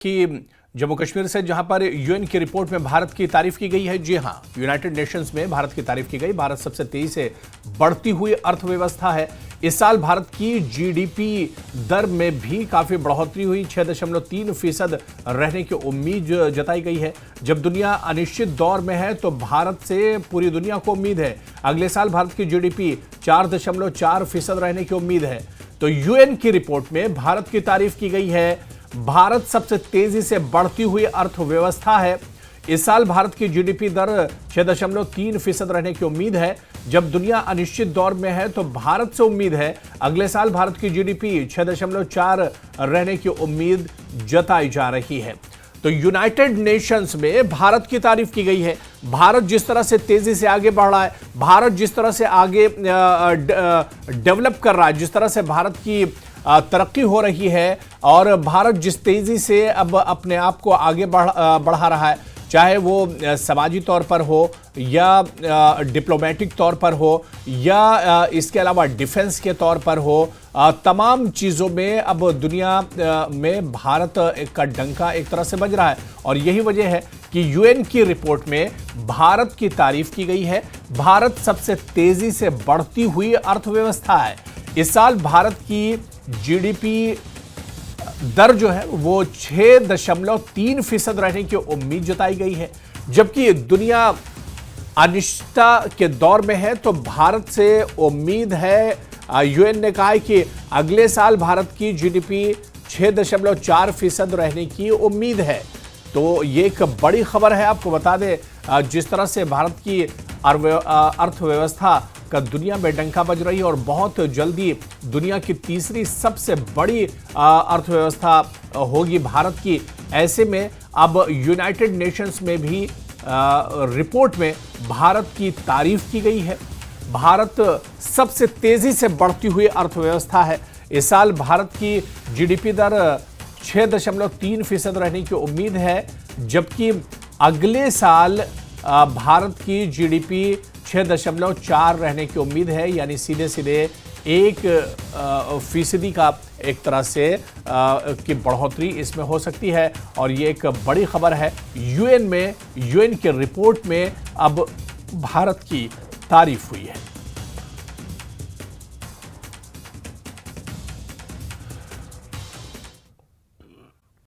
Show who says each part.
Speaker 1: कि जम्मू कश्मीर से जहां पर यूएन की रिपोर्ट में भारत की तारीफ की गई है। जी हां, यूनाइटेड नेशंस में भारत की तारीफ की गई। भारत सबसे तेजी से बढ़ती हुई अर्थव्यवस्था है। इस साल भारत की जीडीपी दर में भी काफी बढ़ोतरी हुई। 6.3% रहने की उम्मीद जताई गई है। जब दुनिया अनिश्चित दौर में है तो भारत से पूरी दुनिया को उम्मीद है। अगले साल भारत की जीडीपी 4.4% रहने की उम्मीद है। तो यूएन की रिपोर्ट में भारत की तारीफ की गई है। भारत सबसे तेजी से बढ़ती हुई अर्थव्यवस्था है। इस साल भारत की जीडीपी दर 6.3% रहने की उम्मीद है। जब दुनिया अनिश्चित दौर में है तो भारत से उम्मीद है अगले साल भारत की जीडीपी 6.4 रहने की उम्मीद जताई जा रही है। तो यूनाइटेड नेशंस में भारत की तारीफ की गई है। भारत जिस तरह से तेजी से आगे बढ़ रहा है, भारत जिस तरह से आगे डेवलप कर रहा है, जिस तरह से भारत की तरक्की हो रही है और भारत जिस तेजी से अब अपने आप को आगे बढ़ा रहा है, चाहे वो समाजी तौर पर हो या डिप्लोमेटिक तौर पर हो या इसके अलावा डिफेंस के तौर पर हो, तमाम चीज़ों में अब दुनिया में भारत का डंका एक तरह से बज रहा है। और यही वजह है कि यूएन की रिपोर्ट में भारत की तारीफ की गई है। भारत सबसे तेजी से बढ़ती हुई अर्थव्यवस्था है। इस साल भारत की जीडीपी दर जो है वो 6.3% रहने की उम्मीद जताई गई है। जबकि दुनिया अनिश्चितता के दौर में है तो भारत से उम्मीद है, यूएन ने कहा है कि अगले साल भारत की जीडीपी 6.4% रहने की उम्मीद है। तो ये एक बड़ी खबर है। आपको बता दें, जिस तरह से भारत की अर्थव्यवस्था का दुनिया में डंका बज रही है और बहुत जल्दी दुनिया की तीसरी सबसे बड़ी अर्थव्यवस्था होगी भारत की। ऐसे में अब यूनाइटेड नेशंस में भी रिपोर्ट में भारत की तारीफ की गई है। भारत सबसे तेजी से बढ़ती हुई अर्थव्यवस्था है। इस साल भारत की जीडीपी दर 6.3% रहने की उम्मीद है, जबकि अगले साल भारत की जीडीपी 6.4 रहने की उम्मीद है। यानी सीधे सीधे 1% का एक तरह से की बढ़ोतरी इसमें हो सकती है। और ये एक बड़ी खबर है। यूएन की रिपोर्ट में अब भारत की तारीफ हुई है।